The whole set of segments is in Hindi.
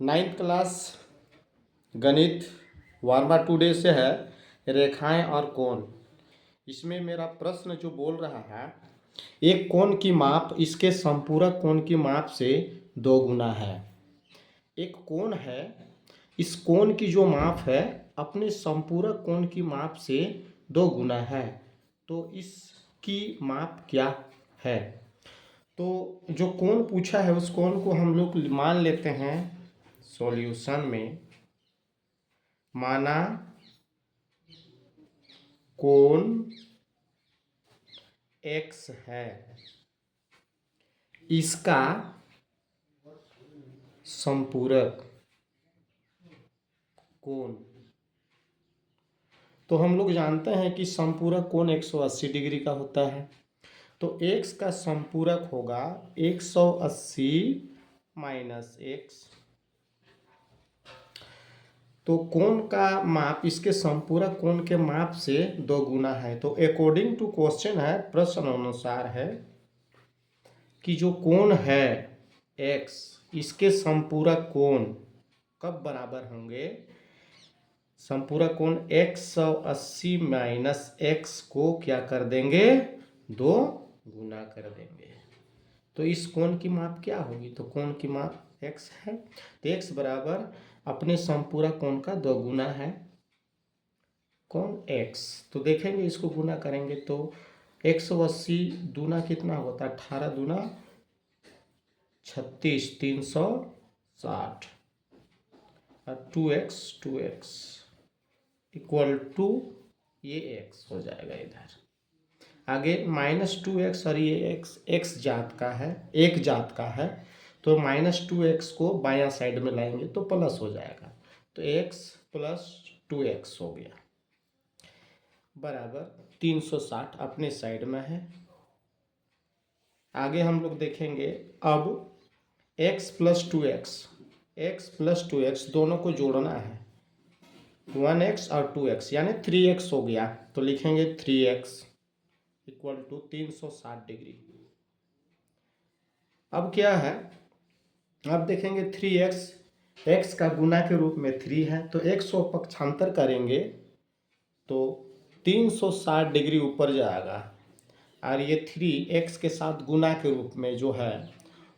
नाइन्थ क्लास गणित वार्मा टुडे से है रेखाएं और कोण। इसमें मेरा प्रश्न जो बोल रहा है, एक कोण की माप इसके संपूरक कोण की माप से 2 गुना है। एक कोण है, इस कोण की जो माप है अपने संपूरक कोण की माप से 2 गुना है, तो इसकी माप क्या है? तो जो कोण पूछा है उस कोण को हम लोग मान लेते हैं सॉल्यूशन में। माना कोण x है, इसका संपूरक कोण, तो हम लोग जानते हैं कि संपूरक कोण 180 डिग्री का होता है। तो x का संपूरक होगा 180 माइनस x। तो कोण का माप इसके संपूरक कोण के माप से 2 गुना है। तो अकॉर्डिंग टू क्वेश्चन है, प्रश्न अनुसार है कि जो कोण है x, इसके संपूरक कोण कब बराबर होंगे? संपूरक कोण 180 माइनस x को क्या कर देंगे? 2 गुना कर देंगे। तो इस कोण की माप क्या होगी? तो कोण की माप x है, तो x बराबर अपने संपूरक कोण का 2 गुना है कोण x। तो देखेंगे इसको गुना करेंगे तो 180 दूना कितना होता है? 18 दूना 36, 360 और 2x इक्वल टू ये x हो जाएगा। इधर आगे -2x और ये x जात का है, एक जात का है, तो -2x को बायां साइड में लाएंगे तो प्लस हो जाएगा। तो x प्लस 2x हो गया बराबर 360 अपने साइड में है। आगे हम लोग देखेंगे अब x प्लस 2x दोनों को जोड़ना है, 1x और 2x यानी 3x हो गया। तो लिखेंगे 3x इक्वल टू 360 डिग्री। अब क्या है, अब देखेंगे 3x, x का गुना के रूप में 3 है, तो x को पक्षांतर करेंगे तो 360 डिग्री ऊपर जाएगा, और ये 3x के साथ गुना के रूप में जो है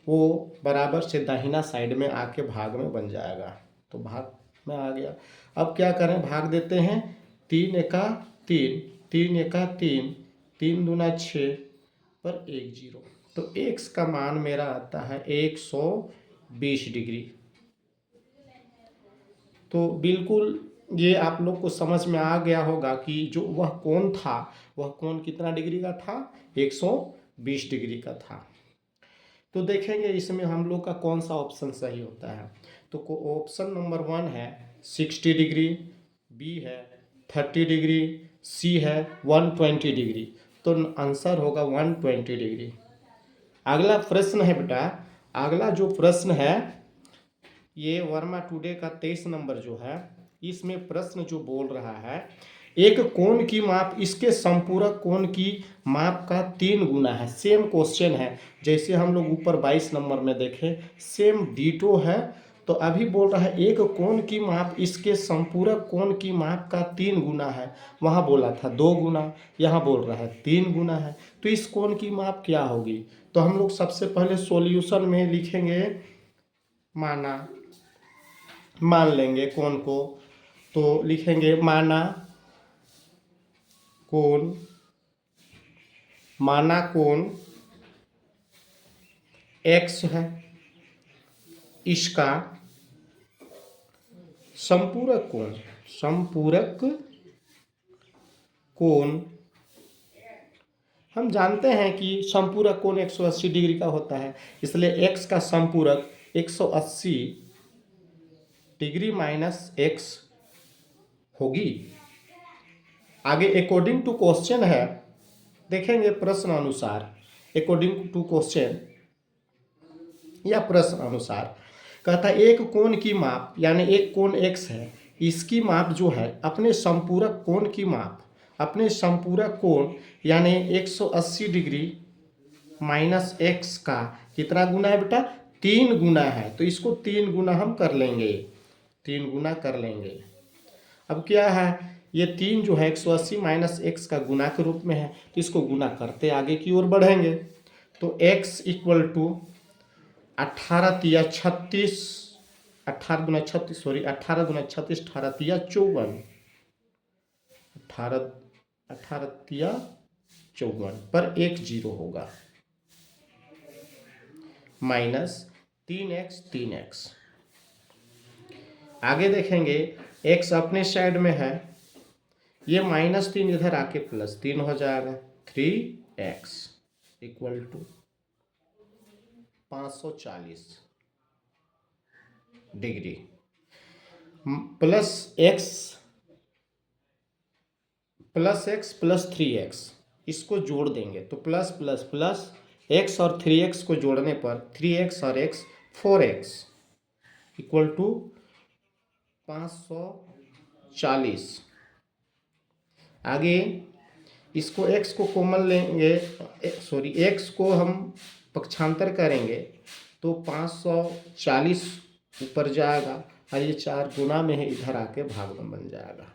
वो बराबर से दाहिना साइड में आके भाग में बन जाएगा। तो भाग में आ गया। अब क्या करें, भाग देते हैं। 3 एका 3, 3 एका 3, 3 दूना 6 पर 1 0। तो x का मान मेरा आता है 120 डिग्री। तो बिल्कुल ये आप लोग को समझ में आ गया होगा कि जो वह कोण था वह कोण कितना डिग्री का था? 120 डिग्री का था। तो देखेंगे इसमें हम लोग का कौन सा ऑप्शन सही होता है। तो ऑप्शन नंबर 1 है 60 डिग्री, बी है 30 डिग्री, सी है 120 डिग्री। तो आंसर होगा 120 डिग्री। अगला प्रश्न है बेटा, अगला जो प्रश्न है ये वर्मा टुडे का 23 नंबर जो है, इसमें प्रश्न जो बोल रहा है, एक कोण की माप इसके संपूरक कोण की माप का 3 गुना है। सेम क्वेश्चन है जैसे हम लोग ऊपर 22 नंबर में देखे, सेम डीटो है। तो अभी बोल रहा है एक कोण की माप इसके संपूरक कोण की माप का 3 गुना है। वहाँ बोला था 2 गुना, यहाँ बोल रहा है 3 गुना है। तो इस कोण की माप क्या होगी? तो हम लोग सबसे पहले सॉल्यूशन में लिखेंगे, मान लेंगे कोण को। तो लिखेंगे माना कोण x है, इसका संपूरक कोण हम जानते हैं कि संपूरक कोण 180 डिग्री का होता है, इसलिए x का संपूरक 180 डिग्री माइनस x होगी। आगे अकॉर्डिंग टू क्वेश्चन है, देखेंगे प्रश्न अनुसार। अकॉर्डिंग टू क्वेश्चन या प्रश्न अनुसार कहता है एक कोण की माप, यानी एक कोण x है, इसकी माप जो है अपने संपूरक कोण की माप, अपने संपूरक कोण यानी 180 डिग्री माइनस x का कितना गुना है बेटा? 3 गुना है तो इसको 3 गुना हम कर लेंगे, 3 गुना कर लेंगे। अब क्या है, ये 3 जो है 180 माइनस एक्स का गुना के रूप में है, तो इसको गुना करते आगे की ओर बढ़ेंगे। तो x इक्वल टू 18 तिया 36, 18 गुना 36 सॉरी 18 गुना 36, 18 तिया 54, 18 तिया 54 पर एक जीरो होगा, माइनस 3x 3x। आगे देखेंगे x अपने साइड में है, ये -3 इधर आके +3 हो जाएगा, 3x equal to 540 degree plus x plus 3x, इसको जोड़ देंगे तो प्लस प्लस प्लस x और 3x को जोड़ने पर 3x और x 4x इक्वल टू 540। आगे इसको x को कॉमन लेंगे, सॉरी x को हम पक्षांतर करेंगे तो 540 ऊपर जाएगा और ये 4 गुना में है, इधर आके भाग में बन जाएगा,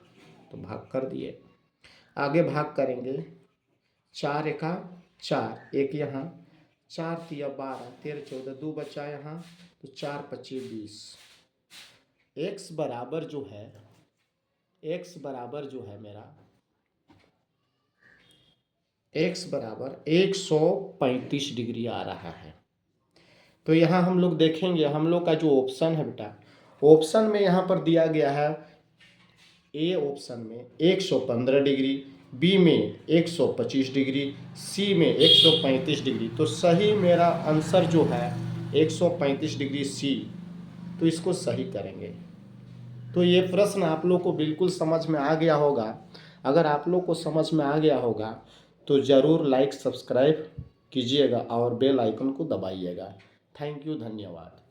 तो भाग कर दिए। आगे भाग करेंगे 4 एका 4, एक यहाँ 4 तिया 12, 13 14, 2 बचा यहाँ तो 4 25 20। x बराबर जो है मेरा x बराबर 135 डिग्री आ रहा है। तो यहाँ हम लोग देखेंगे, हम लोग का जो ऑप्शन है बेटा, ऑप्शन में यहाँ पर दिया गया है ए ऑप्शन में 115 डिग्री, बी में 125 डिग्री, सी में 135 डिग्री। तो सही मेरा आंसर जो है 135 डिग्री सी, तो इसको सही करेंगे। तो ये प्रश्न आप लोग को बिल्कुल समझ में आ गया होगा। अगर आप लोग को समझ में आ गया होगा तो ज़रूर लाइक सब्सक्राइब कीजिएगा और बेल आइकन को दबाइएगा। थैंक यू, धन्यवाद।